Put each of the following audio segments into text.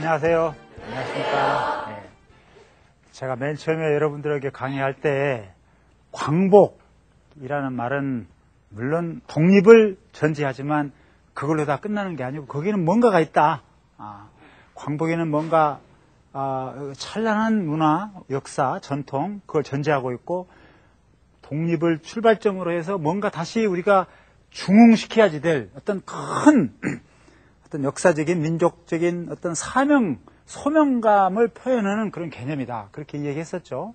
안녕하세요. 안녕하십니까. 네. 제가 맨 처음에 여러분들에게 강의할 때 광복이라는 말은 물론 독립을 전제하지만 그걸로 다 끝나는 게 아니고 거기는 뭔가가 있다. 광복에는 뭔가 찬란한 문화, 역사, 전통 그걸 전제하고 있고 독립을 출발점으로 해서 뭔가 다시 우리가 중흥시켜야지 될 어떤 큰 어떤 역사적인 민족적인 어떤 사명, 소명감을 표현하는 그런 개념이다. 그렇게 이야기했었죠.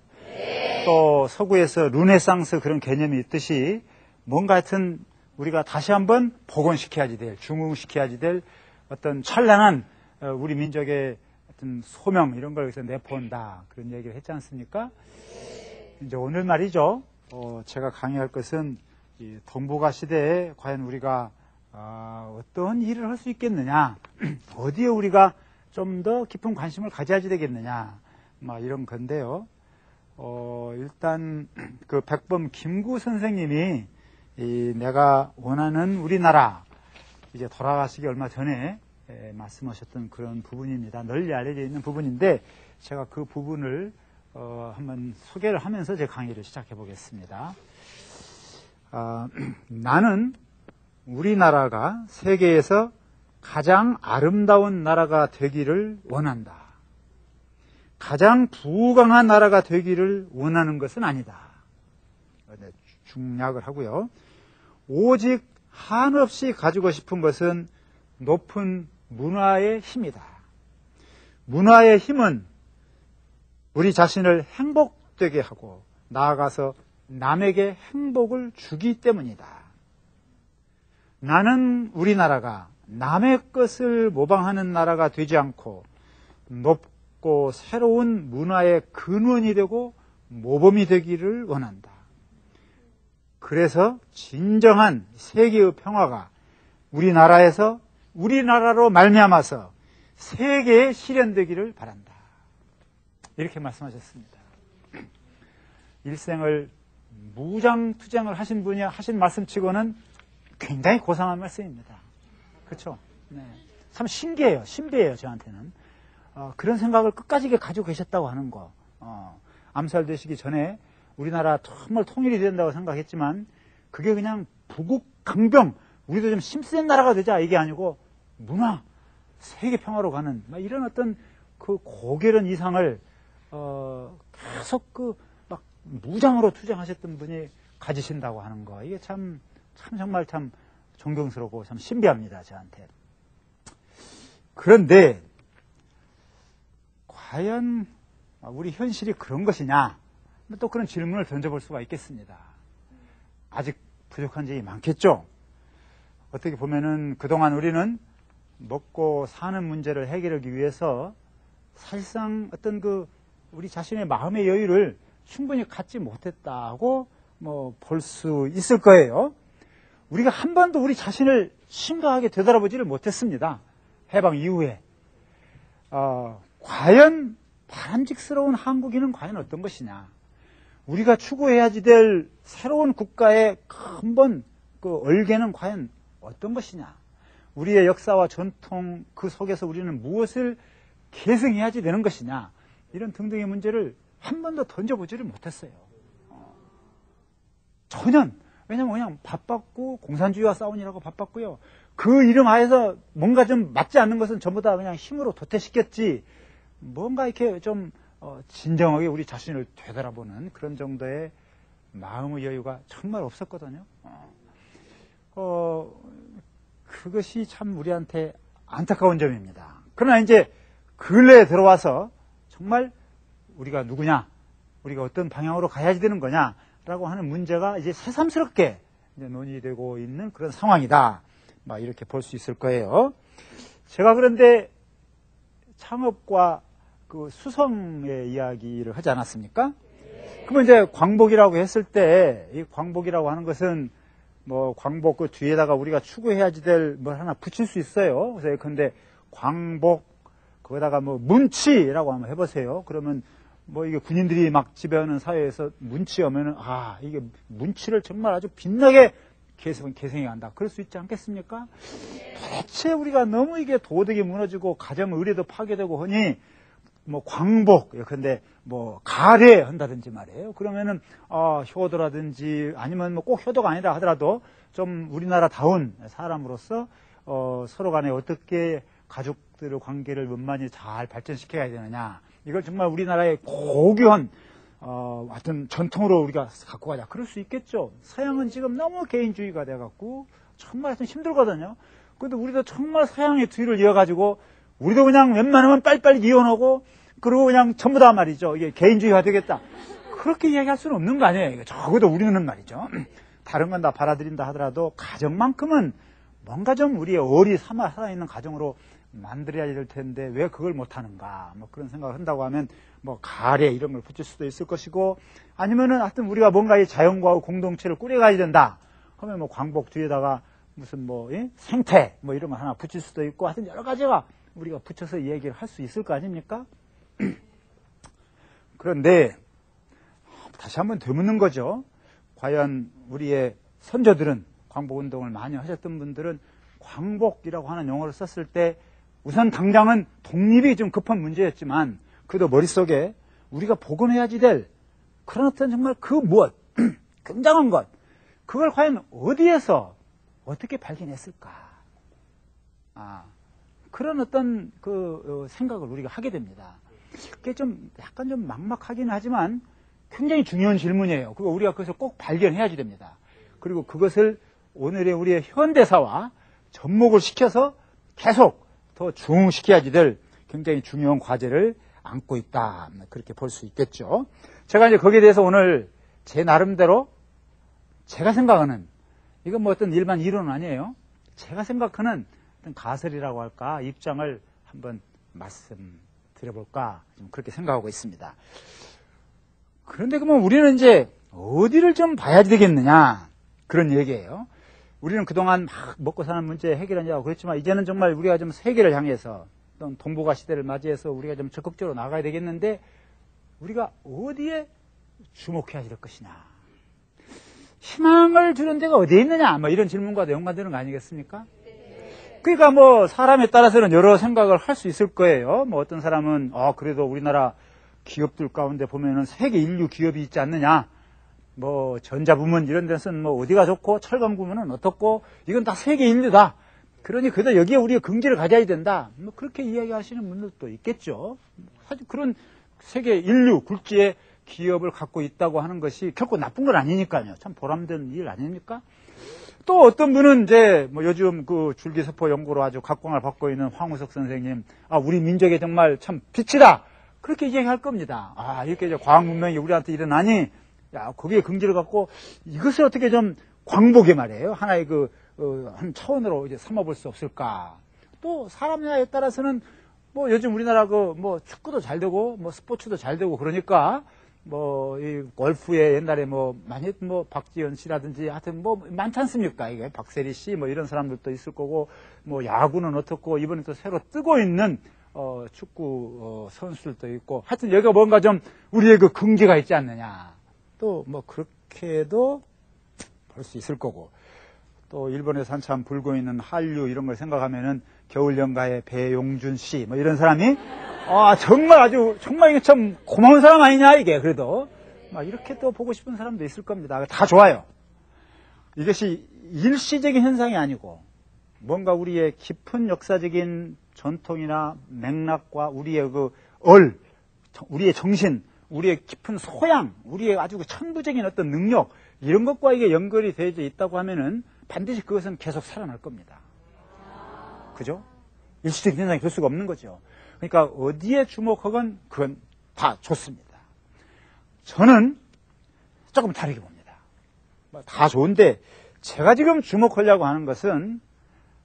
또 서구에서 르네상스 그런 개념이 있듯이 뭔가 하여튼 우리가 다시 한번 복원시켜야지 될, 중흥시켜야지 될 어떤 찬란한 우리 민족의 어떤 소명 이런 걸 여기서 내포한다. 그런 얘기를 했지 않습니까? 이제 오늘 말이죠. 제가 강의할 것은 이 동북아 시대에 과연 우리가 어떤 일을 할 수 있겠느냐, 어디에 우리가 좀 더 깊은 관심을 가져야지 되겠느냐, 이런 건데요. 일단 그 백범 김구 선생님이 내가 원하는 우리나라 이제 돌아가시기 얼마 전에 말씀하셨던 그런 부분입니다. 널리 알려져 있는 부분인데 제가 그 부분을 한번 소개를 하면서 제 강의를 시작해 보겠습니다. 나는 우리나라가 세계에서 가장 아름다운 나라가 되기를 원한다. 가장 부강한 나라가 되기를 원하는 것은 아니다. 중략을 하고요. 오직 한없이 가지고 싶은 것은 높은 문화의 힘이다. 문화의 힘은 우리 자신을 행복되게 하고 나아가서 남에게 행복을 주기 때문이다. 나는 우리나라가 남의 것을 모방하는 나라가 되지 않고 높고 새로운 문화의 근원이 되고 모범이 되기를 원한다. 그래서 진정한 세계의 평화가 우리나라에서 우리나라로 말미암아서 세계에 실현되기를 바란다. 이렇게 말씀하셨습니다. 일생을 무장투쟁을 하신 분이 하신 말씀치고는 굉장히 고상한 말씀입니다. 그렇죠? 네. 참 신기해요. 신비해요. 저한테는. 그런 생각을 끝까지 가지고 계셨다고 하는 거. 암살되시기 전에 우리나라 정말 통일이 된다고 생각했지만 그게 그냥 부국 강병 우리도 좀 힘센 나라가 되자 이게 아니고 문화 세계 평화로 가는 이런 어떤 그 고결한 이상을 계속 막 무장으로 투쟁하셨던 분이 가지신다고 하는 거 이게 참 정말 참 존경스럽고 참 신비합니다. 저한테. 그런데 과연 우리 현실이 그런 것이냐? 또 그런 질문을 던져볼 수가 있겠습니다. 아직 부족한 점이 많겠죠. 어떻게 보면은 그동안 우리는 먹고 사는 문제를 해결하기 위해서 사실상 어떤 우리 자신의 마음의 여유를 충분히 갖지 못했다고 볼 수 있을 거예요. 우리가 한 번도 우리 자신을 심각하게 되돌아보지를 못했습니다. 해방 이후에. 과연 바람직스러운 한국인은 과연 어떤 것이냐. 우리가 추구해야지 될 새로운 국가의 근본 얼개는 과연 어떤 것이냐. 우리의 역사와 전통 그 속에서 우리는 무엇을 계승해야지 되는 것이냐. 이런 등등의 문제를 한 번도 던져보지를 못했어요. 전혀. 왜냐면 그냥 바빴고 공산주의와 싸우느라고 바빴고요. 그 이름 하에서 뭔가 좀 맞지 않는 것은 전부 다 그냥 힘으로 도태시켰지 뭔가 이렇게 좀 진정하게 우리 자신을 되돌아보는 그런 정도의 마음의 여유가 정말 없었거든요. 그것이 참 우리한테 안타까운 점입니다. 그러나 이제 근래에 들어와서 정말 우리가 누구냐, 우리가 어떤 방향으로 가야지 되는 거냐라고 하는 문제가 이제 새삼스럽게 이제 논의되고 있는 그런 상황이다. 이렇게 볼 수 있을 거예요. 제가 그런데 창업과 수성의 이야기를 하지 않았습니까? 그러면 이제 광복이라고 했을 때, 이 광복이라고 하는 것은 광복 그 뒤에다가 우리가 추구해야지 될 뭘 하나 붙일 수 있어요. 그래서 근데 광복, 거기다가 문치라고 한번 해보세요. 그러면 이게 군인들이 막 지배하는 사회에서 문치 하면은, 이게 문치를 정말 아주 빛나게 계승해 간다. 그럴 수 있지 않겠습니까? 도대체 우리가 너무 이게 도덕이 무너지고 가정 의례도 파괴되고 하니 뭐 광복, 근데 뭐 가례 한다든지 말이에요. 그러면은 효도라든지 아니면 뭐 꼭 효도가 아니다 하더라도 좀 우리나라다운 사람으로서 서로 간에 어떻게 가족들의 관계를 원만히 잘 발전시켜야 되느냐. 이걸 정말 우리나라의 고귀한 하여튼 전통으로 우리가 갖고 가자. 그럴 수 있겠죠. 서양은 지금 너무 개인주의가 돼갖고 정말 하여튼 힘들거든요. 근데 우리도 정말 서양의 뒤를 이어가지고 우리도 그냥 웬만하면 빨리빨리 이혼하고 그리고 그냥 전부 다 말이죠. 이게 개인주의가 되겠다. 그렇게 이야기할 수는 없는 거 아니에요. 적어도 우리는 말이죠. 다른 건 다 받아들인다 하더라도 가정만큼은 뭔가 좀 우리의 어리 살아있는 가정으로 만들어야 될 텐데 왜 그걸 못하는가. 뭐 그런 생각을 한다고 하면 뭐 가래 이런 걸 붙일 수도 있을 것이고 아니면은 하여튼 우리가 뭔가 이 자연과 공동체를 꾸려가야 된다 하면 뭐 광복 뒤에다가 무슨 뭐 생태 뭐 이런 거 하나 붙일 수도 있고 하여튼 여러 가지가 우리가 붙여서 이 얘기를 할 수 있을 거 아닙니까? 그런데 다시 한번 되묻는 거죠. 과연 우리의 선조들은 광복운동을 많이 하셨던 분들은 광복이라고 하는 용어를 썼을 때 우선 당장은 독립이 좀 급한 문제였지만 그래도 머릿속에 우리가 복원해야지 될 그런 어떤 정말 그 무엇 굉장한 것 그걸 과연 어디에서 어떻게 발견했을까 그런 어떤 그 생각을 우리가 하게 됩니다. 그게 좀 약간 좀 막막하긴 하지만 굉장히 중요한 질문이에요. 그리고 우리가 그것을 꼭 발견해야지 됩니다. 그리고 그것을 오늘의 우리의 현대사와 접목을 시켜서 계속 더 중흥시켜야지 될 굉장히 중요한 과제를 안고 있다. 그렇게 볼 수 있겠죠. 제가 이제 거기에 대해서 오늘 제 나름대로 제가 생각하는 이건 뭐 어떤 일반 이론은 아니에요. 제가 생각하는 어떤 가설이라고 할까 입장을 한번 말씀드려볼까 좀 그렇게 생각하고 있습니다. 그런데 그러면 우리는 이제 어디를 좀 봐야 되겠느냐 그런 얘기예요. 우리는 그동안 막 먹고 사는 문제 해결하냐고 그랬지만 이제는 정말 우리가 좀 세계를 향해서 또는 동북아 시대를 맞이해서 우리가 좀 적극적으로 나가야 되겠는데 우리가 어디에 주목해야 될 것이냐 희망을 주는 데가 어디에 있느냐 뭐 이런 질문과도 연관되는 거 아니겠습니까? 그러니까 뭐 사람에 따라서는 여러 생각을 할 수 있을 거예요. 뭐 어떤 사람은 그래도 우리나라 기업들 가운데 보면은 세계 인류 기업이 있지 않느냐 뭐 전자부문 이런 데서는 뭐 어디가 좋고 철강부문은 어떻고 이건 다 세계 인류다. 그러니 그래도 여기에 우리가 긍지를 가져야 된다. 뭐 그렇게 이야기하시는 분들도 있겠죠. 사실 그런 세계 인류 굴지의 기업을 갖고 있다고 하는 것이 결코 나쁜 건 아니니까요. 참 보람된 일 아닙니까? 또 어떤 분은 이제 뭐 요즘 그 줄기세포 연구로 아주 각광을 받고 있는 황우석 선생님, 우리 민족의 정말 참 빛이다. 그렇게 얘기할 겁니다. 이렇게 이제 과학 문명이 우리한테 일어나니, 거기에 긍지를 갖고 이것을 어떻게 좀 광복에 말이에요. 하나의 한 차원으로 이제 삼아볼 수 없을까. 또 사람에 따라서는 뭐 요즘 우리나라 뭐 축구도 잘 되고 뭐 스포츠도 잘 되고 그러니까 이 골프에 옛날에 많이 박지현 씨라든지 하여튼 많지 않습니까? 이게 박세리 씨 뭐 이런 사람들도 있을 거고 뭐 야구는 어떻고 이번에 또 새로 뜨고 있는 축구 선수들도 있고 하여튼 여기가 뭔가 좀 우리의 그 긍지가 있지 않느냐. 또 그렇게도 볼 수 있을 거고 또 일본에서 한참 불고 있는 한류 이런 걸 생각하면은 겨울연가의 배용준 씨 뭐 이런 사람이 정말 이게 참 고마운 사람 아니냐 이게 그래도 이렇게 또 보고 싶은 사람도 있을 겁니다. 다 좋아요. 이것이 일시적인 현상이 아니고 뭔가 우리의 깊은 역사적인 전통이나 맥락과 우리의 우리의 정신, 우리의 깊은 소양, 우리의 아주 천부적인 어떤 능력 이런 것과 이게 연결이 되어 있다고 하면은 반드시 그것은 계속 살아날 겁니다. 그죠? 일시적인 현상이 될 수가 없는 거죠. 그러니까 어디에 주목하건 그건 다 좋습니다. 저는 조금 다르게 봅니다. 다 좋은데 제가 지금 주목하려고 하는 것은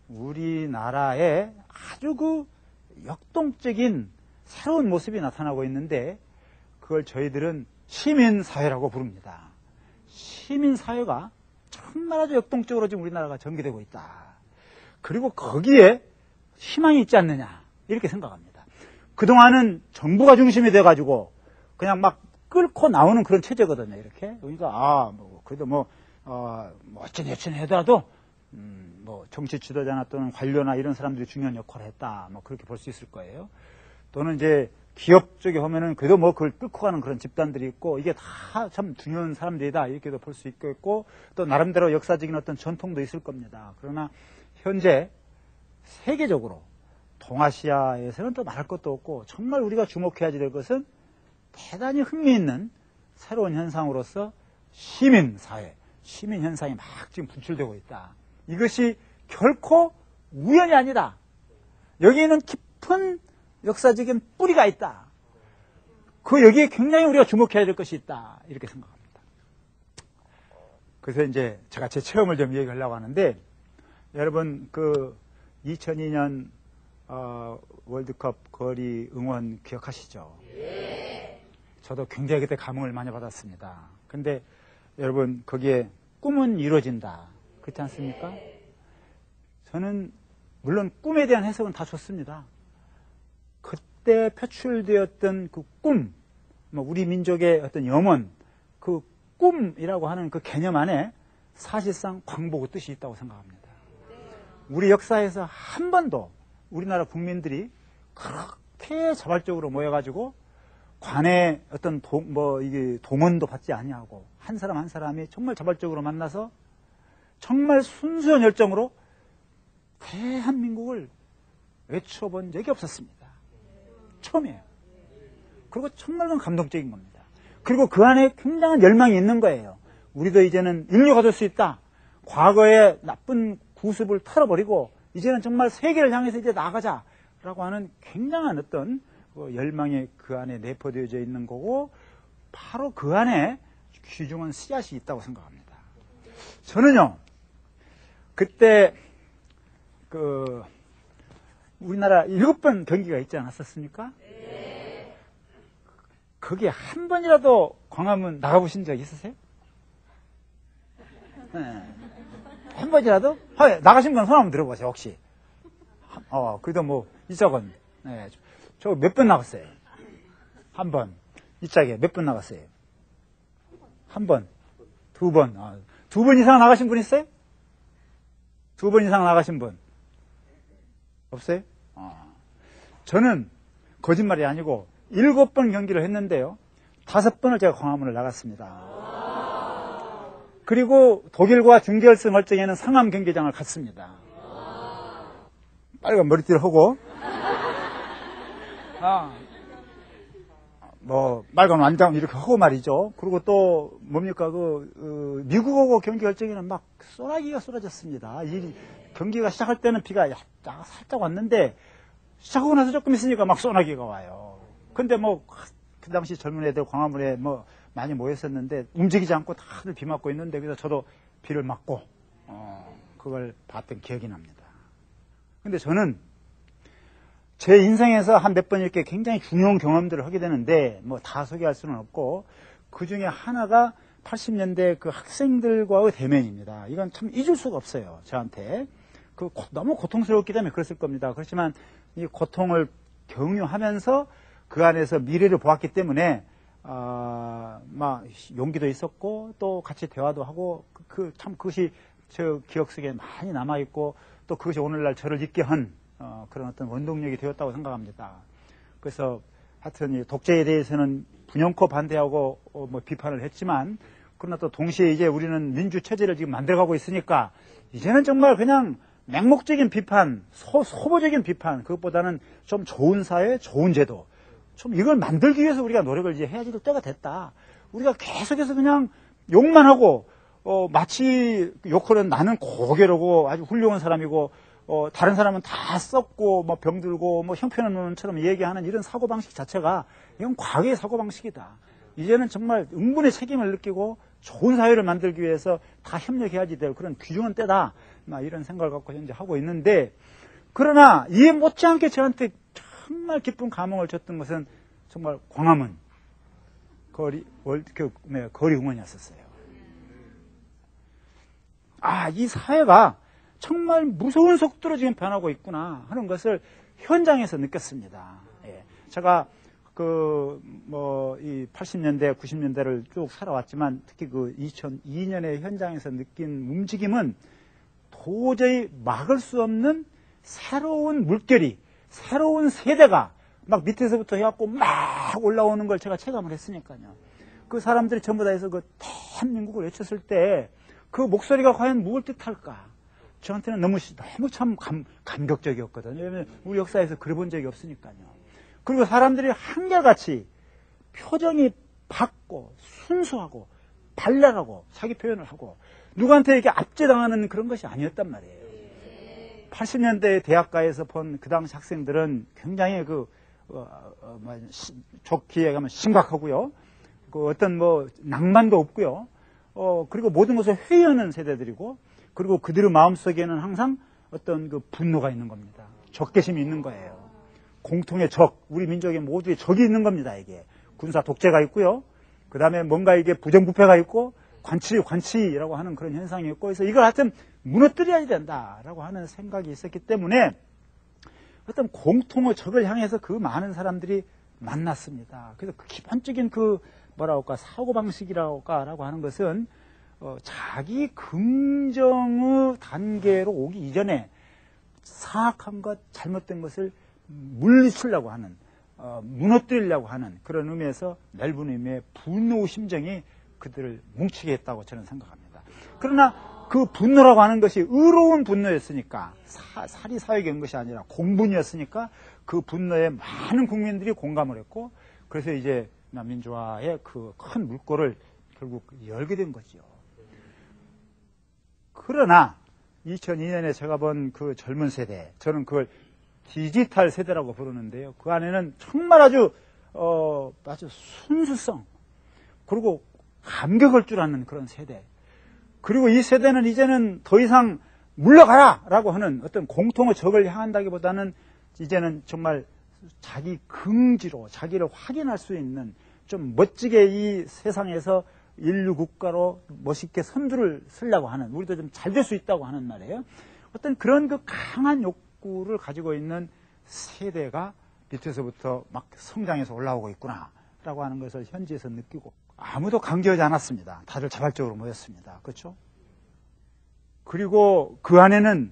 우리나라의 아주 역동적인 새로운 모습이 나타나고 있는데 그걸 저희들은 시민사회라고 부릅니다. 시민사회가 정말 아주 역동적으로 지금 우리나라가 전개되고 있다. 그리고 거기에 희망이 있지 않느냐 이렇게 생각합니다. 그동안은 정부가 중심이 돼가지고 그냥 막 끌고 나오는 그런 체제거든요. 이렇게 그러니까 그래도 뭐 어찌됐든 하더라도 뭐 정치 지도자나 또는 관료나 이런 사람들이 중요한 역할을 했다. 뭐 그렇게 볼 수 있을 거예요. 또는 이제 기업 쪽에 보면은 그래도 뭐 그걸 끌고 가는 그런 집단들이 있고 이게 다 참 중요한 사람들이다. 이렇게도 볼 수 있겠고 또 나름대로 역사적인 어떤 전통도 있을 겁니다. 그러나 현재 세계적으로 동아시아에서는 또 말할 것도 없고 정말 우리가 주목해야 될 것은 대단히 흥미있는 새로운 현상으로서 시민사회, 시민현상이 막 지금 분출되고 있다. 이것이 결코 우연이 아니다. 여기에는 깊은 역사적인 뿌리가 있다. 여기에 굉장히 우리가 주목해야 될 것이 있다. 이렇게 생각합니다. 그래서 이제 제가 제 체험을 좀 얘기하려고 하는데, 여러분, 2002년, 월드컵 거리 응원 기억하시죠? 저도 굉장히 그때 감흥을 많이 받았습니다. 근데 여러분, 거기에 꿈은 이루어진다. 그렇지 않습니까? 저는, 물론 꿈에 대한 해석은 다 좋습니다. 그때 표출되었던 그 꿈, 우리 민족의 어떤 염원, 그 꿈이라고 하는 그 개념 안에 사실상 광복의 뜻이 있다고 생각합니다. 우리 역사에서 한 번도 우리나라 국민들이 그렇게 자발적으로 모여가지고 관의 어떤 이게 동원도 받지 아니하고 한 사람 한 사람이 정말 자발적으로 만나서 정말 순수한 열정으로 대한민국을 외쳐본 적이 없었습니다. 처음이에요. 그리고 정말 감동적인 겁니다. 그리고 그 안에 굉장한 열망이 있는 거예요. 우리도 이제는 인류가 될 수 있다. 과거의 나쁜 구습을 털어버리고 이제는 정말 세계를 향해서 이제 나가자라고 하는 굉장한 어떤 열망이 그 안에 내포되어져 있는 거고 바로 그 안에 귀중한 씨앗이 있다고 생각합니다. 저는요, 그때 우리나라 7번 경기가 있지 않았었습니까? 네. 거기에 한 번이라도 광화문 나가보신 적 있으세요? 네. 한 번이라도? 나가신 분 손 한번 들어보세요, 혹시. 그래도 뭐, 이 짝은. 네. 저 몇 번 나갔어요? 한 번. 이 짝에 몇 번 나갔어요? 한 번. 2번. 2번 이상 나가신 분 있어요? 2번 이상 나가신 분? 없어요? 저는 거짓말이 아니고 7번 경기를 했는데요. 5번을 제가 광화문을 나갔습니다. 그리고 독일과 준결승 결정에는 상암 경기장을 갔습니다. 빨간 머리띠를 하고 빨간 완장 이렇게 하고 말이죠. 그리고 또 뭡니까 미국하고 경기 결정에는 막 소나기가 쏟아졌습니다. 이 경기가 시작할 때는 비가 살짝 왔는데 시작하고 나서 조금 있으니까 막 소나기가 와요. 근데 그 당시 젊은 애들 광화문에 많이 모였었는데 움직이지 않고 다들 비 맞고 있는데 그래서 저도 비를 맞고 그걸 봤던 기억이 납니다. 근데 저는 제 인생에서 한 몇 번 이렇게 굉장히 중요한 경험들을 하게 되는데 다 소개할 수는 없고 그 중에 하나가 80년대 그 학생들과의 대면입니다. 이건 참 잊을 수가 없어요. 저한테. 너무 고통스러웠기 때문에 그랬을 겁니다. 그렇지만 이 고통을 경유하면서 그 안에서 미래를 보았기 때문에 용기도 있었고 또 같이 대화도 하고 참 그것이 저 기억 속에 많이 남아있고 또 그것이 오늘날 저를 있게 한 그런 어떤 원동력이 되었다고 생각합니다. 그래서 하여튼 이 독재에 대해서는 분연코 반대하고 비판을 했지만 그러나 또 동시에 이제 우리는 민주 체제를 지금 만들어가고 있으니까 이제는 정말 그냥 맹목적인 비판, 소모적인 비판, 그것보다는 좀 좋은 사회, 좋은 제도, 좀 이걸 만들기 위해서 우리가 노력을 이제 해야 될 때가 됐다. 우리가 계속해서 그냥 욕만 하고, 마치 욕하는 나는 고개로고 아주 훌륭한 사람이고, 다른 사람은 다 썩고, 병들고, 형편없는 놈처럼 얘기하는 이런 사고방식 자체가 이건 과거의 사고방식이다. 이제는 정말 응분의 책임을 느끼고 좋은 사회를 만들기 위해서 다 협력해야지 될 그런 귀중한 때다. 이런 생각을 갖고 현재 하고 있는데, 그러나 이해 못지않게 저한테 정말 기쁜 감흥을 줬던 것은 정말 광화문 거리 응원이었었어요. 이 사회가 정말 무서운 속도로 지금 변하고 있구나 하는 것을 현장에서 느꼈습니다. 제가 이 80년대, 90년대를 쭉 살아왔지만 특히 그 2002년의 현장에서 느낀 움직임은 도저히 막을 수 없는 새로운 물결이, 새로운 세대가 막 밑에서부터 해갖고 막 올라오는 걸 제가 체감을 했으니까요. 그 사람들이 전부 다 해서 그 대한민국을 외쳤을 때 그 목소리가 과연 무엇을 뜻할까? 저한테는 너무 참 감격적이었거든요. 왜냐하면 우리 역사에서 그래 본 적이 없으니까요. 그리고 사람들이 한결같이 표정이 밝고 순수하고 발랄하고 자기 표현을 하고 누구한테 이렇게 압제당하는 그런 것이 아니었단 말이에요. 80년대 대학가에서 본 그 당시 학생들은 굉장히 좋게 가면 심각하고요. 어떤 낭만도 없고요. 그리고 모든 것을 회의하는 세대들이고, 그리고 그들의 마음속에는 항상 어떤 그 분노가 있는 겁니다. 적개심이 있는 거예요. 공통의 적, 우리 민족의 모두의 적이 있는 겁니다, 이게. 군사 독재가 있고요. 그 다음에 뭔가 이게 부정부패가 있고, 관치라고 하는 그런 현상이 있고, 그래서 이걸 하여튼 무너뜨려야 된다라고 하는 생각이 있었기 때문에 어떤 공통의 적을 향해서 그 많은 사람들이 만났습니다. 그래서 그 기본적인 사고방식이라고 하는 것은, 자기 긍정의 단계로 오기 이전에 사악한 것, 잘못된 것을 물리치려고 하는, 무너뜨리려고 하는 그런 의미에서 넓은 의미의 분노의 심정이 그들을 뭉치게 했다고 저는 생각합니다. 그러나 그 분노라고 하는 것이 의로운 분노였으니까, 사리사욕이 온 것이 아니라 공분이었으니까 그 분노에 많은 국민들이 공감을 했고, 그래서 이제 민주화의 그 큰 물꼬를 결국 열게 된 거죠. 그러나 2002년에 제가 본 그 젊은 세대, 저는 그걸 디지털 세대라고 부르는데요. 그 안에는 정말 아주 순수성, 그리고 감격을 줄 아는 그런 세대. 그리고 이 세대는 이제는 더 이상 물러가라! 라고 하는 어떤 공통의 적을 향한다기보다는 이제는 정말 자기 긍지로 자기를 확인할 수 있는 좀 멋지게 이 세상에서 인류 국가로 멋있게 선두를 서려고 하는, 우리도 좀 잘 될 수 있다고 하는 말이에요. 어떤 그런 그 강한 욕구를 가지고 있는 세대가 밑에서부터 막 성장해서 올라오고 있구나 라고 하는 것을 현지에서 느끼고, 아무도 강조하지 않았습니다. 다들 자발적으로 모였습니다. 그렇죠? 그리고 그 안에는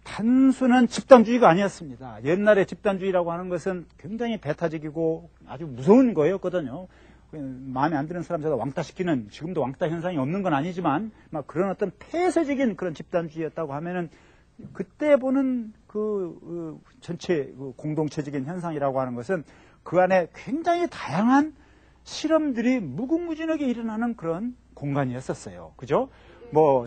단순한 집단주의가 아니었습니다. 옛날에 집단주의라고 하는 것은 굉장히 배타적이고 아주 무서운 거였거든요. 마음에 안 드는 사람 제가 왕따시키는, 지금도 왕따 현상이 없는 건 아니지만 막 그런 어떤 폐쇄적인 그런 집단주의였다고 하면은, 그때 보는 전체 공동체적인 현상이라고 하는 것은 그 안에 굉장히 다양한 실험들이 무궁무진하게 일어나는 그런 공간이었었어요. 그죠?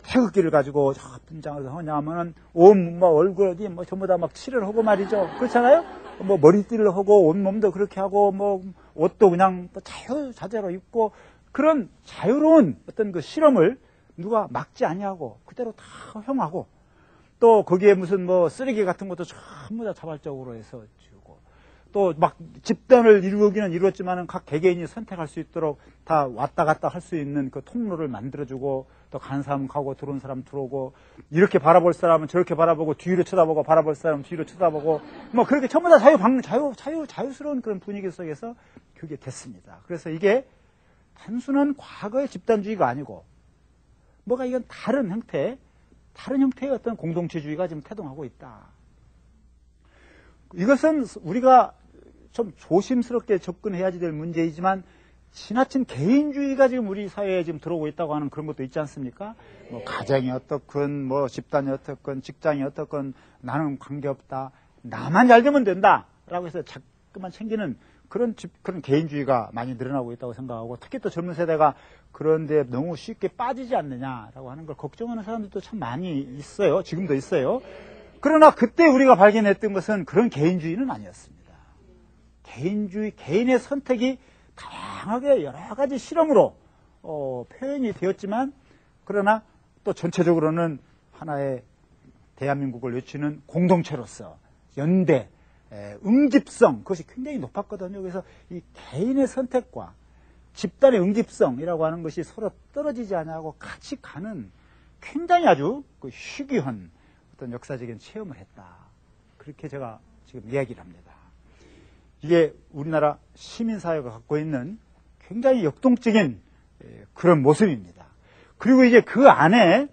태극기를 가지고 분장을 하냐면은 얼굴 어디 전부 다 막 칠을 하고 말이죠. 그렇잖아요? 머리띠를 하고 온몸도 그렇게 하고 옷도 그냥 자유자재로 입고, 그런 자유로운 어떤 그 실험을 누가 막지 아니하고 그대로 다 허용하고, 또 거기에 무슨 쓰레기 같은 것도 전부 다 자발적으로 해서 지우고, 또 막 집단을 이루기는 이루었지만은 각 개개인이 선택할 수 있도록 다 왔다 갔다 할 수 있는 그 통로를 만들어주고, 또 가는 사람 가고 들어온 사람 들어오고, 이렇게 바라볼 사람은 저렇게 바라보고, 뒤로 쳐다보고, 바라볼 사람은 뒤로 쳐다보고, 그렇게 전부 다 자유스러운 그런 분위기 속에서 그게 됐습니다. 그래서 이게 단순한 과거의 집단주의가 아니고, 이건 다른 형태의 어떤 공동체주의가 지금 태동하고 있다. 이것은 우리가 좀 조심스럽게 접근해야지 될 문제이지만, 지나친 개인주의가 지금 우리 사회에 지금 들어오고 있다고 하는 그런 것도 있지 않습니까? 가정이 어떻건, 집단이 어떻건, 직장이 어떻건, 나는 관계없다. 나만 잘 되면 된다. 라고 해서 자꾸만 챙기는 그런 개인주의가 많이 늘어나고 있다고 생각하고, 특히 또 젊은 세대가 그런데 너무 쉽게 빠지지 않느냐라고 하는 걸 걱정하는 사람들도 참 많이 있어요. 지금도 있어요. 그러나 그때 우리가 발견했던 것은 그런 개인주의는 아니었습니다. 개인의 선택이 다양하게 여러 가지 실험으로 표현이 되었지만, 그러나 또 전체적으로는 하나의 대한민국을 외치는 공동체로서 연대, 응집성, 그것이 굉장히 높았거든요. 그래서 이 개인의 선택과 집단의 응집성이라고 하는 것이 서로 떨어지지 않냐고 같이 가는 굉장히 아주 희귀한 어떤 역사적인 체험을 했다. 그렇게 제가 지금 이야기를 합니다. 이게 우리나라 시민사회가 갖고 있는 굉장히 역동적인 그런 모습입니다. 그리고 이제 그 안에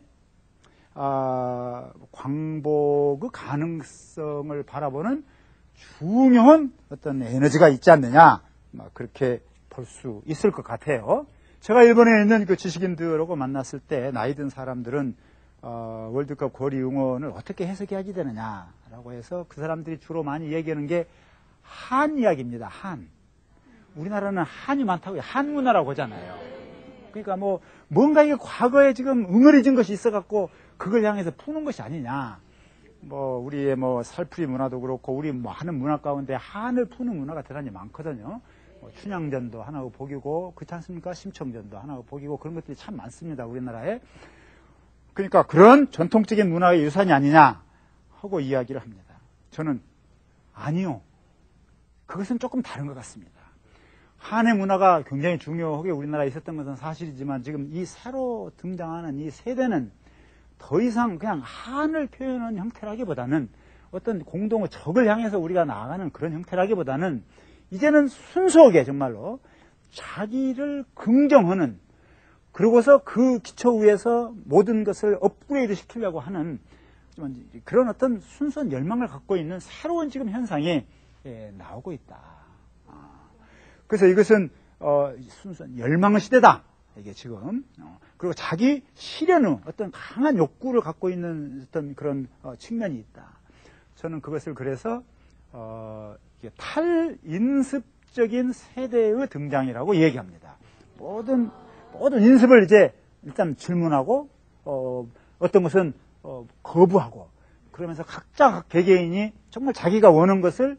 광복의 가능성을 바라보는 중요한 어떤 에너지가 있지 않느냐, 그렇게 볼 수 있을 것 같아요. 제가 일본에 있는 그 지식인들하고 만났을 때 나이 든 사람들은 월드컵 거리 응원을 어떻게 해석해야지 되느냐라고 해서 그 사람들이 주로 많이 얘기하는 게 한 이야기입니다. 한. 우리나라는 한이 많다고 한 문화라고 하잖아요. 그러니까 뭔가 이게 과거에 지금 응어리진 것이 있어갖고 그걸 향해서 푸는 것이 아니냐. 우리의 살풀이 문화도 그렇고 우리 하는 문화 가운데 한을 푸는 문화가 대단히 많거든요. 춘향전도 하나의 복이고 그렇지 않습니까? 심청전도 하나의 복이고 그런 것들이 참 많습니다. 우리나라에. 그러니까 그런 전통적인 문화의 유산이 아니냐 하고 이야기를 합니다. 저는 아니요. 그것은 조금 다른 것 같습니다. 한의 문화가 굉장히 중요하게 우리나라에 있었던 것은 사실이지만 지금 이 새로 등장하는 이 세대는 더 이상 그냥 한을 표현하는 형태라기보다는 어떤 공동의 적을 향해서 우리가 나아가는 그런 형태라기보다는 이제는 순수하게 정말로 자기를 긍정하는, 그러고서 그 기초 위에서 모든 것을 업그레이드 시키려고 하는 그런 어떤 순수한 열망을 갖고 있는 새로운 지금 현상이 나오고 있다. 그래서 이것은 순수한 열망의 시대다. 이게 지금. 그리고 자기 실현의 어떤 강한 욕구를 갖고 있는 어떤 그런 측면이 있다. 저는 그것을 그래서 탈인습적인 세대의 등장이라고 얘기합니다. 모든 인습을 이제 일단 질문하고 어떤 것은 거부하고, 그러면서 각 개개인이 정말 자기가 원하는 것을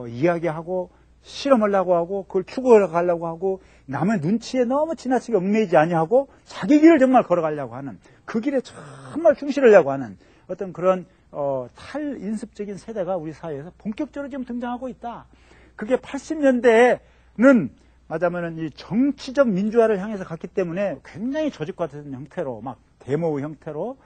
이야기하고 실험하려고 하고 그걸 추구하려 가려고 하고 남의 눈치에 너무 지나치게 얽매이지 아니하고 자기 길을 정말 걸어가려고 하는, 그 길에 정말 충실하려고 하는 어떤 그런 탈인습적인 세대가 우리 사회에서 본격적으로 지금 등장하고 있다. 그게 80년대에는 맞아면은 이 정치적 민주화를 향해서 갔기 때문에 굉장히 조직 같은 형태로 막 데모 형태로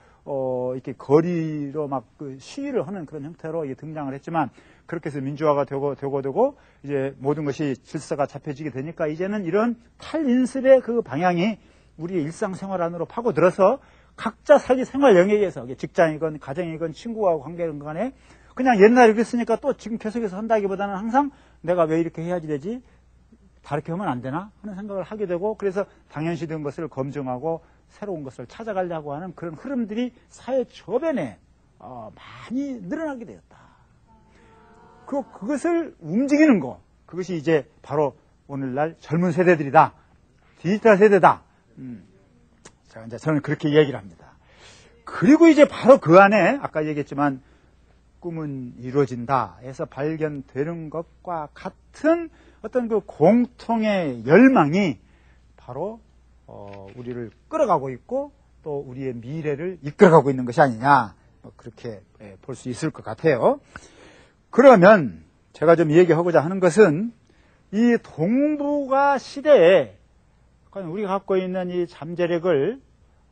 이렇게 거리로 막 그 시위를 하는 그런 형태로 이게 등장을 했지만, 그렇게 해서 민주화가 되고 이제 모든 것이 질서가 잡혀지게 되니까 이제는 이런 탈인습의 그 방향이 우리의 일상생활 안으로 파고들어서 각자 자기 생활 영역에서 직장이건 가정이건 친구와 관계든 간에 그냥 옛날에 그랬으니까 또 지금 계속해서 한다기보다는 항상 내가 왜 이렇게 해야지 되지? 다르게 하면 안 되나? 하는 생각을 하게 되고, 그래서 당연시된 것을 검증하고 새로운 것을 찾아가려고 하는 그런 흐름들이 사회 저변에 많이 늘어나게 되었다. 그것을 움직이는 거, 그것이 이제 바로 오늘날 젊은 세대들이다. 디지털 세대다. 자, 이제 저는 그렇게 이야기를 합니다. 그리고 이제 바로 그 안에 아까 얘기했지만 꿈은 이루어진다 해서 발견되는 것과 같은 어떤 그 공통의 열망이 바로 우리를 끌어가고 있고 또 우리의 미래를 이끌어가고 있는 것이 아니냐, 그렇게 볼 수 있을 것 같아요. 그러면 제가 좀 얘기하고자 하는 것은 이 동북아 시대에 우리가 갖고 있는 이 잠재력을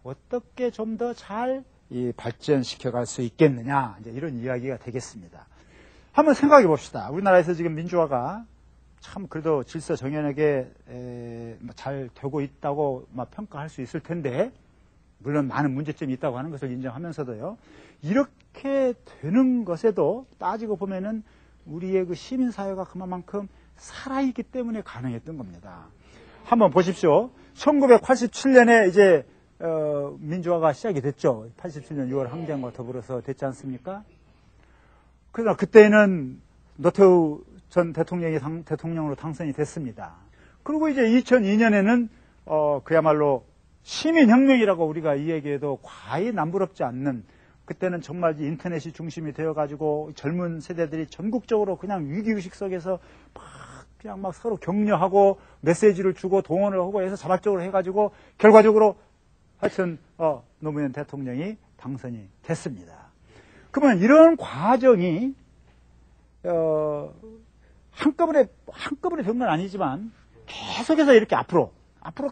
어떻게 좀 더 잘 발전시켜 갈 수 있겠느냐, 이제 이런 이야기가 되겠습니다. 한번 생각해 봅시다. 우리나라에서 지금 민주화가 참 그래도 질서 정연하게 잘 되고 있다고 평가할 수 있을 텐데, 물론 많은 문제점이 있다고 하는 것을 인정하면서도요, 이렇게 되는 것에도 따지고 보면은 우리의 그 시민사회가 그만큼 살아있기 때문에 가능했던 겁니다. 한번 보십시오. 1987년에 이제 민주화가 시작이 됐죠. 87년 6월 항쟁과 더불어서 됐지 않습니까? 그래서 그때는 노태우 전 대통령이 대통령으로 당선이 됐습니다. 그리고 이제 2002년에는 그야말로 시민혁명이라고 우리가 이 얘기해도 과히 남부럽지 않는, 그때는 정말 인터넷이 중심이 되어가지고 젊은 세대들이 전국적으로 그냥 위기의식 속에서 그냥 막 서로 격려하고 메시지를 주고 동원을 하고 해서 자발적으로 해가지고 결과적으로 하여튼 노무현 대통령이 당선이 됐습니다. 그러면 이런 과정이 한꺼번에 된 건 아니지만 계속해서 이렇게 앞으로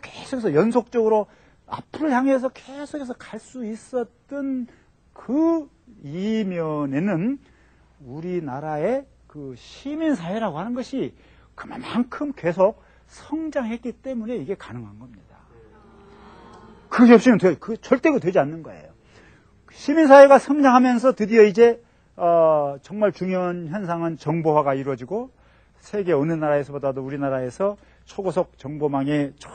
계속해서 연속적으로 앞으로 향해서 계속해서 갈 수 있었던 그 이면에는 우리나라의 그 그 시민사회라고 하는 것이 그만큼 계속 성장했기 때문에 이게 가능한 겁니다. 그것이 없이는 절대 되지 않는 거예요. 시민사회가 성장하면서 드디어 이제 정말 중요한 현상은 정보화가 이루어지고 세계 어느 나라에서보다도 우리나라에서 초고속 정보망의 저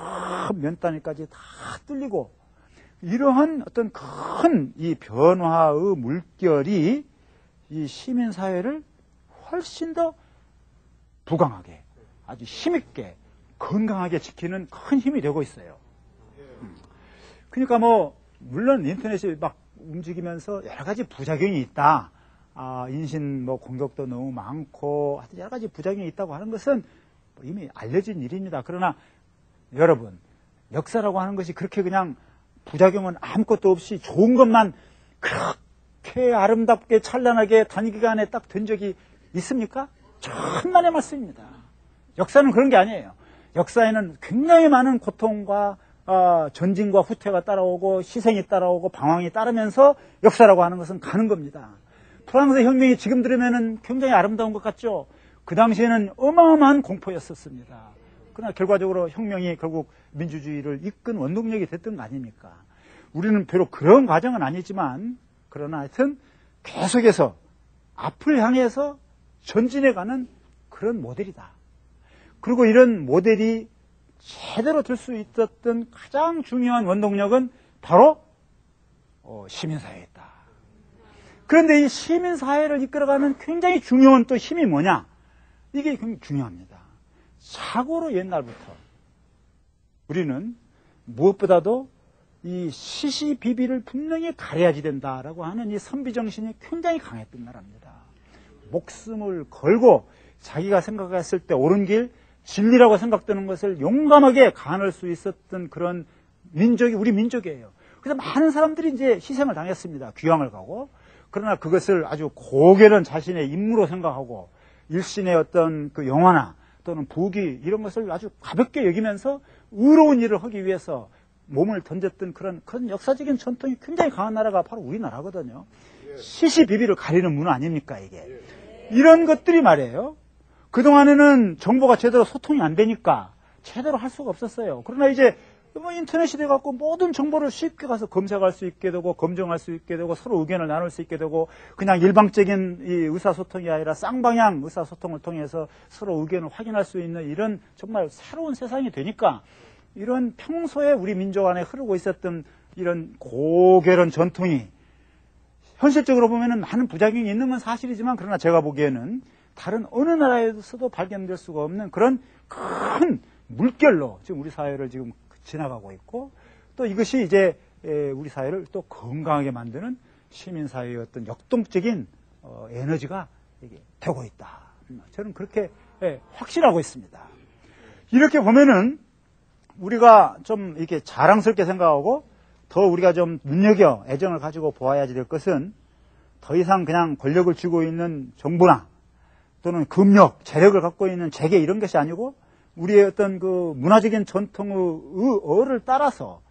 면 단위까지 다 뚫리고 이러한 어떤 큰 이 변화의 물결이 이 시민사회를 훨씬 더 부강하게 아주 힘있게 건강하게 지키는 큰 힘이 되고 있어요. 그러니까 뭐 물론 인터넷이 막 움직이면서 여러 가지 부작용이 있다. 인신 뭐 공격도 너무 많고 하여튼 여러 가지 부작용이 있다고 하는 것은 이미 알려진 일입니다. 그러나 여러분 역사라고 하는 것이 그렇게 그냥 부작용은 아무것도 없이 좋은 것만 그렇게 아름답게 찬란하게 단기간에 딱 된 적이 있습니까? 천만의 말씀입니다. 역사는 그런 게 아니에요. 역사에는 굉장히 많은 고통과 전진과 후퇴가 따라오고 희생이 따라오고 방황이 따르면서 역사라고 하는 것은 가는 겁니다. 프랑스 혁명이 지금 들으면 굉장히 아름다운 것 같죠? 그 당시에는 어마어마한 공포였었습니다. 그러나 결과적으로 혁명이 결국 민주주의를 이끈 원동력이 됐던 거 아닙니까? 우리는 비록 그런 과정은 아니지만 그러나 하여튼 계속해서 앞을 향해서 전진해가는 그런 모델이다. 그리고 이런 모델이 제대로 될 수 있었던 가장 중요한 원동력은 바로 시민사회였다. 그런데 이 시민사회를 이끌어가는 굉장히 중요한 또 힘이 뭐냐? 이게 굉장히 중요합니다. 자고로 옛날부터 우리는 무엇보다도 이 시시비비를 분명히 가려야지 된다라고 하는 이 선비정신이 굉장히 강했던 나라입니다. 목숨을 걸고 자기가 생각했을 때 옳은 길, 진리라고 생각되는 것을 용감하게 가할 수 있었던 그런 민족이 우리 민족이에요. 그래서 많은 사람들이 이제 희생을 당했습니다. 귀향을 가고. 그러나 그것을 아주 고결한 자신의 임무로 생각하고 일신의 어떤 그 영화나 또는 부귀 이런 것을 아주 가볍게 여기면서 의로운 일을 하기 위해서 몸을 던졌던 그런 역사적인 전통이 굉장히 강한 나라가 바로 우리나라거든요. 시시비비를 가리는 문화 아닙니까 이게. 이런 것들이 말이에요. 그동안에는 정보가 제대로 소통이 안 되니까 제대로 할 수가 없었어요. 그러나 이제 뭐 인터넷이 돼갖고 모든 정보를 쉽게 가서 검색할 수 있게 되고 검증할 수 있게 되고 서로 의견을 나눌 수 있게 되고 그냥 일방적인 이 의사소통이 아니라 쌍방향 의사소통을 통해서 서로 의견을 확인할 수 있는 이런 정말 새로운 세상이 되니까 이런 평소에 우리 민족 안에 흐르고 있었던 이런 고결한 전통이 현실적으로 보면은 많은 부작용이 있는 건 사실이지만 그러나 제가 보기에는 다른 어느 나라에서도 발견될 수가 없는 그런 큰 물결로 지금 우리 사회를 지금 지나가고 있고 또 이것이 이제 우리 사회를 또 건강하게 만드는 시민사회의 어떤 역동적인 에너지가 되고 있다. 저는 그렇게 확신하고 있습니다. 이렇게 보면은 우리가 좀 이렇게 자랑스럽게 생각하고 더 우리가 좀 눈여겨 애정을 가지고 보아야지 될 것은 더 이상 그냥 권력을 쥐고 있는 정부나 또는 금력, 재력을 갖고 있는 재계 이런 것이 아니고 우리의 어떤 그 문화적인 전통의 의어를 따라서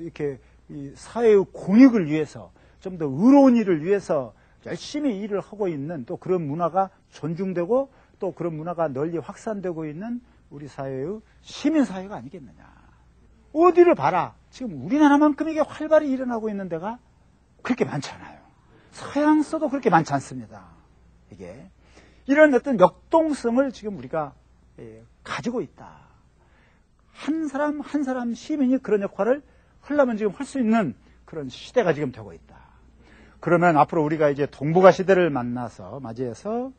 이렇게 이 사회의 공익을 위해서 좀 더 의로운 일을 위해서 열심히 일을 하고 있는 또 그런 문화가 존중되고 또 그런 문화가 널리 확산되고 있는 우리 사회의 시민사회가 아니겠느냐. 어디를 봐라. 지금 우리나라만큼 이게 활발히 일어나고 있는 데가 그렇게 많지 않아요. 서양서도 그렇게 많지 않습니다. 이게 이런 어떤 역동성을 지금 우리가 가지고 있다. 한 사람 한 사람 시민이 그런 역할을 하려면 지금 할 수 있는 그런 시대가 지금 되고 있다. 그러면 앞으로 우리가 이제 동북아 시대를 맞이해서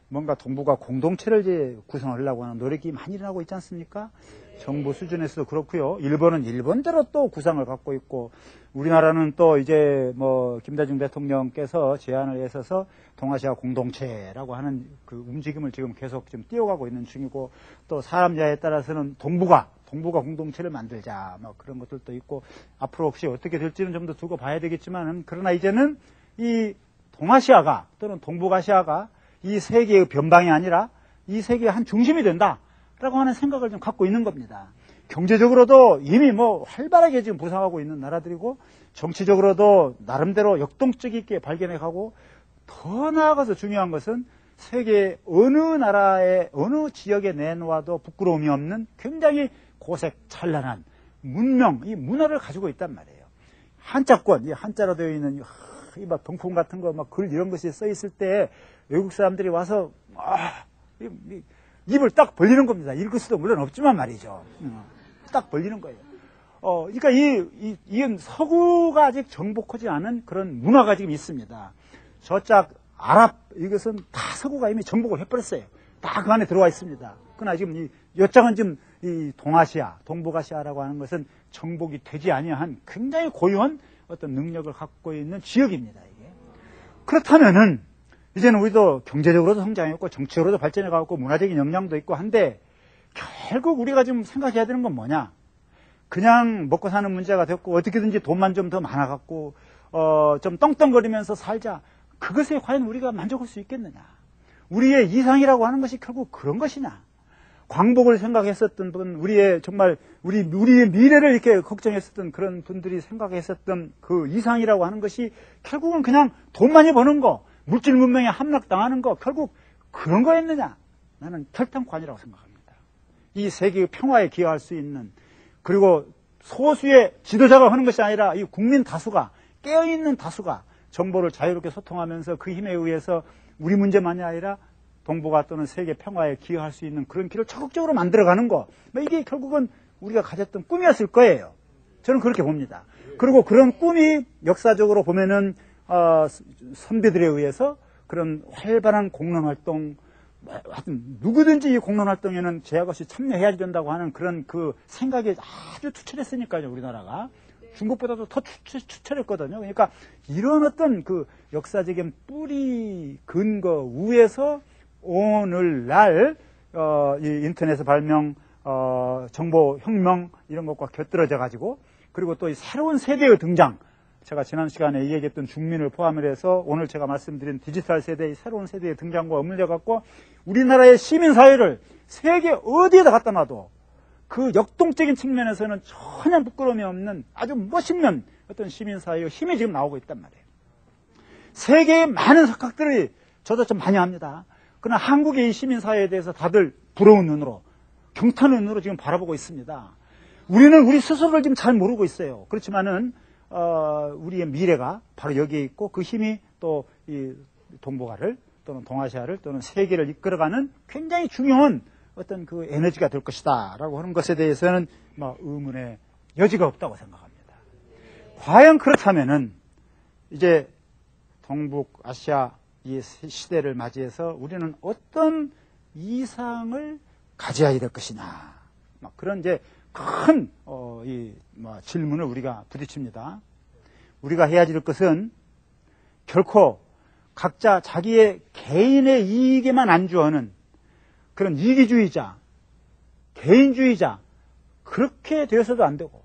뭔가 동북아 공동체를 이제 구성하려고 하는 노력이 많이 일어나고 있지 않습니까? 정부 수준에서도 그렇고요. 일본은 일본대로 또 구상을 갖고 있고 우리나라는 또 이제 뭐 김대중 대통령께서 제안을 해서 동아시아 공동체라고 하는 그 움직임을 지금 계속 좀 띄워가고 있는 중이고 또 사람자에 따라서는 동북아 공동체를 만들자 뭐 그런 것들도 있고 앞으로 혹시 어떻게 될지는 좀 더 두고 봐야 되겠지만은 그러나 이제는 이 동아시아가 또는 동북아시아가 이 세계의 변방이 아니라 이 세계의 한 중심이 된다라고 하는 생각을 좀 갖고 있는 겁니다. 경제적으로도 이미 뭐 활발하게 지금 부상하고 있는 나라들이고 정치적으로도 나름대로 역동적 있게 발견해가고 더 나아가서 중요한 것은 세계 어느 나라의 어느 지역에 내놓아도 부끄러움이 없는 굉장히 고색 찬란한 문명, 이 문화를 가지고 있단 말이에요. 한자권, 이 한자로 되어 있는 이 막 병풍 같은 거 막 글 이런 것이 써 있을 때 외국 사람들이 와서 입을 딱 벌리는 겁니다. 읽을 수도 물론 없지만 말이죠. 딱 벌리는 거예요. 그러니까 이건 서구가 아직 정복하지 않은 그런 문화가 지금 있습니다. 저짝 아랍 이것은 다 서구가 이미 정복을 해버렸어요. 다 그 안에 들어와 있습니다. 그러나 지금 여짝은 지금 이 동아시아, 동북아시아라고 하는 것은 정복이 되지 아니한 굉장히 고유한 어떤 능력을 갖고 있는 지역입니다. 이게. 그렇다면은 이제는 우리도 경제적으로도 성장했고 정치적으로도 발전해가고 문화적인 역량도 있고 한데 결국 우리가 지금 생각해야 되는 건 뭐냐? 그냥 먹고 사는 문제가 됐고 어떻게든지 돈만 좀 더 많아갖고 좀 떵떵거리면서 살자. 그것에 과연 우리가 만족할 수 있겠느냐? 우리의 이상이라고 하는 것이 결국 그런 것이냐? 광복을 생각했었던 분, 우리의 정말 우리의 미래를 이렇게 걱정했었던 그런 분들이 생각했었던 그 이상이라고 하는 것이 결국은 그냥 돈 많이 버는 거, 물질 문명에 함락당하는 거, 결국 그런 거였느냐? 나는 결단코 아니라고 생각합니다. 이 세계의 평화에 기여할 수 있는, 그리고 소수의 지도자가 하는 것이 아니라 이 국민 다수가, 깨어있는 다수가 정보를 자유롭게 소통하면서 그 힘에 의해서 우리 문제만이 아니라 동북아 또는 세계 평화에 기여할 수 있는 그런 길을 적극적으로 만들어가는 거, 이게 결국은 우리가 가졌던 꿈이었을 거예요. 저는 그렇게 봅니다. 그리고 그런 꿈이 역사적으로 보면은 선비들에 의해서 그런 활발한 공론활동, 하여튼 누구든지 이 공론활동에는 제약 없이 참여해야 된다고 하는 그런 그 생각이 아주 투철했으니까요. 우리나라가 중국보다도 더 투철했거든요. 그러니까 이런 어떤 그 역사적인 뿌리 근거 위에서 오늘날 이 인터넷 발명, 정보혁명 이런 것과 곁들여져 가지고, 그리고 또 이 새로운 세대의 등장, 제가 지난 시간에 얘기했던 중민을 포함을 해서 오늘 제가 말씀드린 디지털 세대의 새로운 세대의 등장과 어울려 갖고 우리나라의 시민사회를 세계 어디에다 갖다 놔도 그 역동적인 측면에서는 전혀 부끄러움이 없는 아주 멋있는 어떤 시민사회의 힘이 지금 나오고 있단 말이에요. 세계의 많은 석학들이 저도 좀 많이 합니다. 그러나 한국의 이 시민사회에 대해서 다들 부러운 눈으로, 경탄의 눈으로 지금 바라보고 있습니다. 우리는 우리 스스로를 지금 잘 모르고 있어요. 그렇지만은 우리의 미래가 바로 여기에 있고 그 힘이 또 이 동북아를 또는 동아시아를 또는 세계를 이끌어가는 굉장히 중요한 어떤 그 에너지가 될 것이다 라고 하는 것에 대해서는 의문의 여지가 없다고 생각합니다. 과연 그렇다면은 이제 동북아시아 이 시대를 맞이해서 우리는 어떤 이상을 가져야 될 것이냐, 그런 이제 큰 질문을 우리가 부딪힙니다. 우리가 해야 될 것은 결코 각자 자기의 개인의 이익에만 안주하는 그런 이기주의자, 개인주의자, 그렇게 되어서도 안 되고,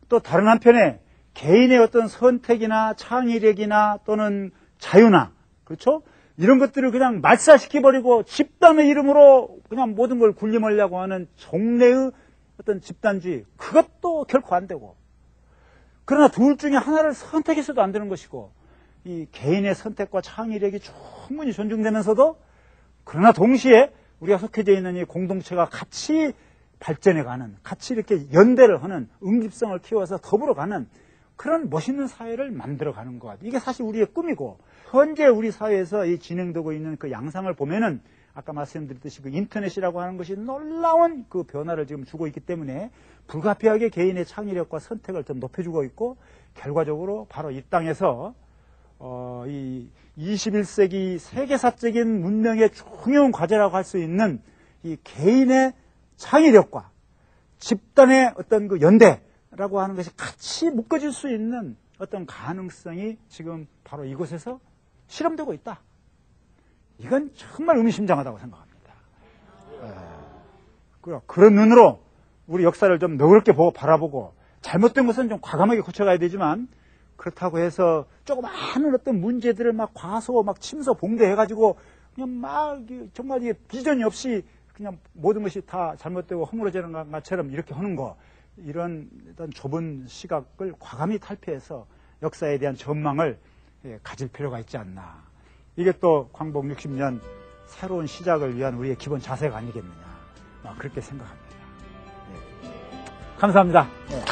또 다른 한편에 개인의 어떤 선택이나 창의력이나 또는 자유나, 그렇죠? 이런 것들을 그냥 말살시켜버리고 집단의 이름으로 그냥 모든 걸 굴림하려고 하는 종래의 어떤 집단주의, 그것도 결코 안 되고, 그러나 둘 중에 하나를 선택해서도 안 되는 것이고, 이 개인의 선택과 창의력이 충분히 존중되면서도, 그러나 동시에 우리가 속해져 있는 이 공동체가 같이 발전해가는, 같이 이렇게 연대를 하는, 응집성을 키워서 더불어가는 그런 멋있는 사회를 만들어가는 것. 이게 사실 우리의 꿈이고, 현재 우리 사회에서 이 진행되고 있는 그 양상을 보면은 아까 말씀드렸듯이 그 인터넷이라고 하는 것이 놀라운 그 변화를 지금 주고 있기 때문에 불가피하게 개인의 창의력과 선택을 좀 높여주고 있고, 결과적으로 바로 이 땅에서 이 21세기 세계사적인 문명의 중요한 과제라고 할 수 있는 이 개인의 창의력과 집단의 어떤 그 연대라고 하는 것이 같이 묶어질 수 있는 어떤 가능성이 지금 바로 이곳에서 실험되고 있다. 이건 정말 의미심장하다고 생각합니다. 그런 눈으로 우리 역사를 좀 너그럽게 바라보고, 잘못된 것은 좀 과감하게 고쳐가야 되지만, 그렇다고 해서 조그마한 어떤 문제들을 막 과소, 막 침소, 봉대해가지고 그냥 정말 이게 비전이 없이 그냥 모든 것이 다 잘못되고 허물어지는 것처럼 이렇게 하는 거, 이런 어떤 좁은 시각을 과감히 탈피해서 역사에 대한 전망을 가질 필요가 있지 않나. 이게 또 광복 60년 새로운 시작을 위한 우리의 기본 자세가 아니겠느냐, 그렇게 생각합니다. 네. 감사합니다. 네.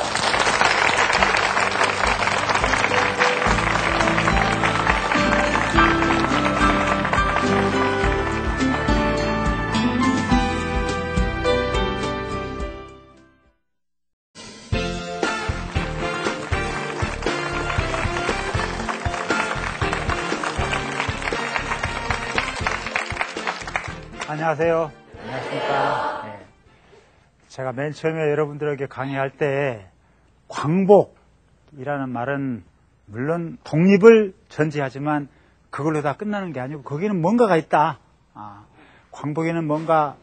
안녕하세요. 안녕하십니까. 네. 제가 맨 처음에 여러분들에게 강의할 때 광복이라는 말은 물론 독립을 전제하지만 그걸로 다 끝나는 게 아니고 거기는 뭔가가 있다. 광복에는 뭔가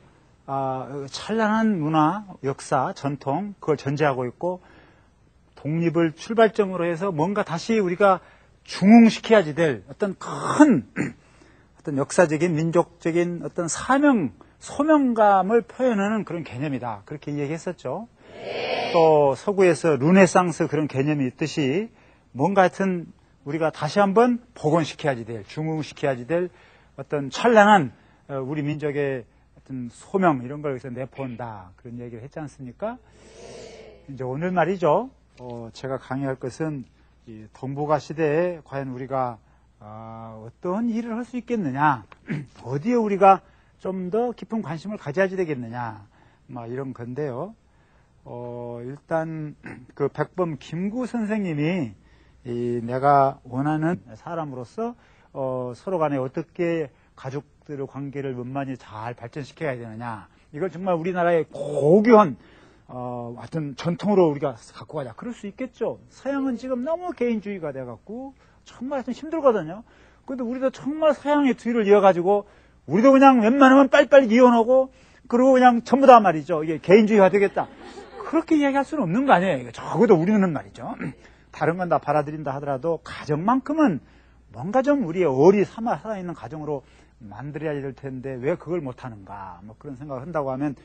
찬란한 문화, 역사, 전통 그걸 전제하고 있고 독립을 출발점으로 해서 뭔가 다시 우리가 중흥시켜야지 될 어떤 큰 어떤 역사적인 민족적인 어떤 사명, 소명감을 표현하는 그런 개념이다. 그렇게 얘기했었죠. 또 서구에서 르네상스 그런 개념이 있듯이 뭔가 하여튼 우리가 다시 한번 복원시켜야지 될, 중흥시켜야지 될 어떤 찬란한 우리 민족의 어떤 소명 이런 걸 여기서 내포한다. 그런 얘기를 했지 않습니까? 이제 오늘 말이죠. 제가 강의할 것은 이 동북아 시대에 과연 우리가 어떤 일을 할 수 있겠느냐, 어디에 우리가 좀 더 깊은 관심을 가져야지 되겠느냐, 이런 건데요. 일단 그 백범 김구 선생님이 내가 원하는 사람으로서 서로 간에 어떻게 가족들의 관계를 원만히 잘 발전시켜야 되느냐, 이걸 정말 우리나라의 고귀한 어떤 전통으로 우리가 갖고 가자. 그럴 수 있겠죠. 서양은 지금 너무 개인주의가 돼갖고 정말 좀 힘들거든요. 근데 우리도 정말 서양의 뒤를 이어가지고 우리도 그냥 웬만하면 빨리빨리 이혼하고 그리고 그냥 전부 다 말이죠. 이게 개인주의가 되겠다. 그렇게 이야기할 수는 없는 거 아니에요. 적어도 우리는 말이죠. 다른 건 다 받아들인다 하더라도 가정만큼은 뭔가 좀 우리의 어리 살아있는 가정으로 만들어야 될 텐데 왜 그걸 못하는가. 그런 생각을 한다고 하면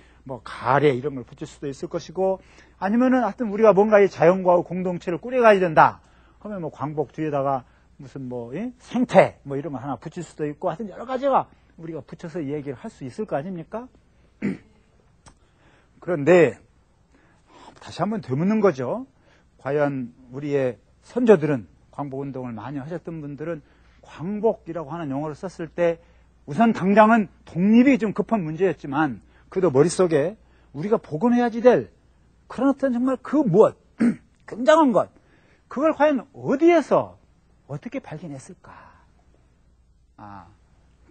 가래 이런 걸 붙일 수도 있을 것이고 아니면은 하여튼 우리가 뭔가 이 자연과의 공동체를 꾸려가야 된다. 하면 광복 뒤에다가 무슨 생태 이런 거 하나 붙일 수도 있고 하여튼 여러 가지가 우리가 붙여서 얘기를 할 수 있을 거 아닙니까? 그런데 다시 한번 되묻는 거죠. 과연 우리의 선조들은 광복운동을 많이 하셨던 분들은 광복이라고 하는 용어를 썼을 때 우선 당장은 독립이 좀 급한 문제였지만 그래도 머릿속에 우리가 복원해야지 될 그런 어떤 정말 그 무엇 굉장한 것 그걸 과연 어디에서 어떻게 발견했을까?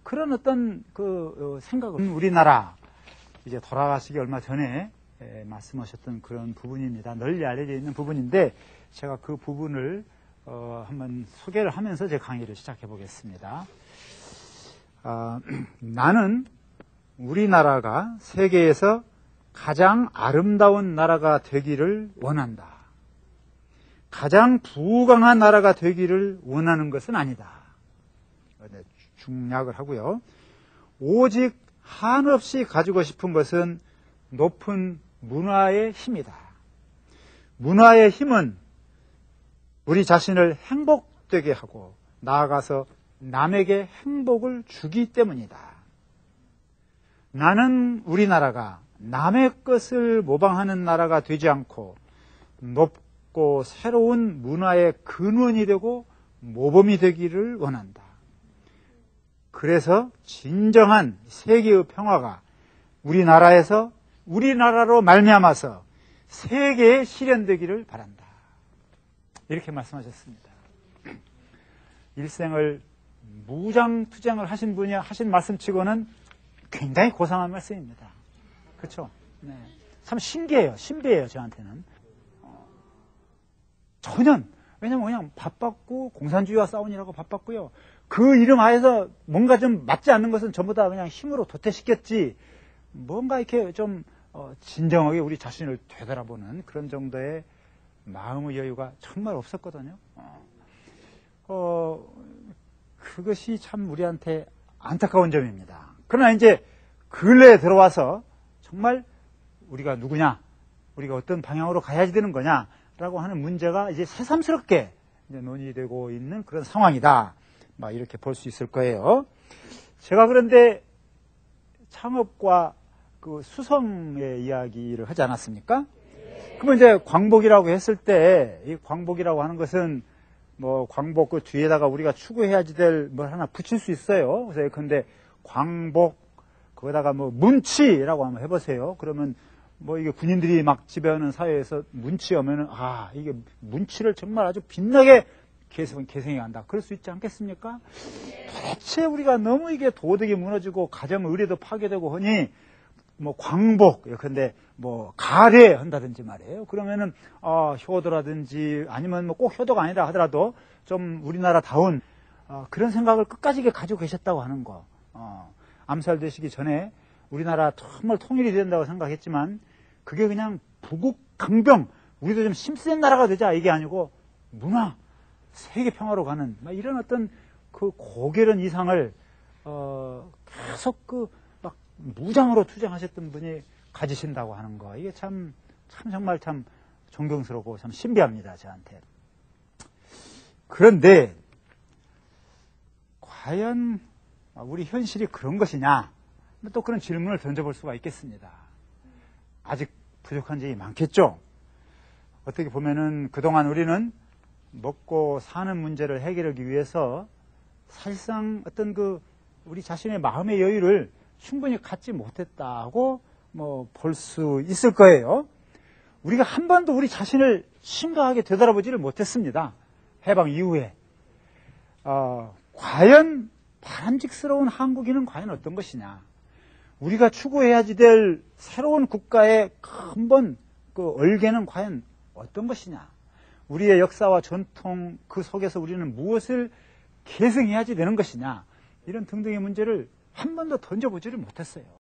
그런 어떤 생각을 우리나라 이제 돌아가시기 얼마 전에 말씀하셨던 그런 부분입니다. 널리 알려져 있는 부분인데 제가 그 부분을 한번 소개를 하면서 제 강의를 시작해 보겠습니다. 나는 우리나라가 세계에서 가장 아름다운 나라가 되기를 원한다. 가장 부강한 나라가 되기를 원하는 것은 아니다. 중략을 하고요. 오직 한없이 가지고 싶은 것은 높은 문화의 힘이다. 문화의 힘은 우리 자신을 행복되게 하고 나아가서 남에게 행복을 주기 때문이다. 나는 우리나라가 남의 것을 모방하는 나라가 되지 않고 높고 새로운 문화의 근원이 되고 모범이 되기를 원한다. 그래서 진정한 세계의 평화가 우리나라에서 우리나라로 말미암아서 세계에 실현되기를 바란다. 이렇게 말씀하셨습니다. 일생을 무장투쟁을 하신 분이 하신 말씀치고는 굉장히 고상한 말씀입니다. 그렇죠? 네. 참 신비해요, 저한테는. 전혀, 왜냐면 그냥 바빴고, 공산주의와 싸우느라고 바빴고요. 그 이름 하에서 뭔가 좀 맞지 않는 것은 전부 다 그냥 힘으로 도태시켰지, 뭔가 이렇게 좀, 진정하게 우리 자신을 되돌아보는 그런 정도의 마음의 여유가 정말 없었거든요. 그것이 참 우리한테 안타까운 점입니다. 그러나 이제 근래에 들어와서 정말 우리가 누구냐, 우리가 어떤 방향으로 가야지 되는 거냐라고 하는 문제가 이제 새삼스럽게 이제 논의되고 있는 그런 상황이다. 막 이렇게 볼 수 있을 거예요. 제가 그런데 창업과 그 수성의 이야기를 하지 않았습니까? 그러면 이제 광복이라고 했을 때, 이 광복이라고 하는 것은 뭐 광복 그 뒤에다가 우리가 추구해야지 될 뭘 하나 붙일 수 있어요. 그래서 근데 광복, 거기다가 뭐 문치라고 한번 해보세요. 그러면 뭐 이게 군인들이 막 지배하는 사회에서 문치 오면은, 아, 이게 문치를 정말 아주 빛나게 계승해 간다. 그럴 수 있지 않겠습니까? 도대체 우리가 너무 이게 도덕이 무너지고 가정 의례도 파괴되고 하니, 뭐 광복, 근데 뭐 가례한다든지 말이에요. 그러면은 효도라든지 아니면 뭐 꼭 효도가 아니라 하더라도 좀 우리나라다운 그런 생각을 끝까지 가지고 계셨다고 하는 거. 암살되시기 전에 우리나라 정말 통일이 된다고 생각했지만 그게 그냥 부국 강병, 우리도 좀 힘센 나라가 되자 이게 아니고 문화, 세계 평화로 가는 이런 어떤 그 고결한 이상을 계속 막 무장으로 투쟁하셨던 분이 가지신다고 하는 거, 이게 참 정말 참 존경스럽고 참 신비합니다, 저한테. 그런데 과연 우리 현실이 그런 것이냐? 또 그런 질문을 던져볼 수가 있겠습니다. 아직 부족한 점이 많겠죠? 어떻게 보면은 그동안 우리는 먹고 사는 문제를 해결하기 위해서 사실상 어떤 우리 자신의 마음의 여유를 충분히 갖지 못했다고 뭐 볼 수 있을 거예요. 우리가 한 번도 우리 자신을 심각하게 되돌아보지를 못했습니다. 해방 이후에. 과연 바람직스러운 한국인은 과연 어떤 것이냐? 우리가 추구해야지 될 새로운 국가의 근본 얼개는 과연 어떤 것이냐? 우리의 역사와 전통 그 속에서 우리는 무엇을 계승해야지 되는 것이냐? 이런 등등의 문제를 한 번도 던져보지를 못했어요.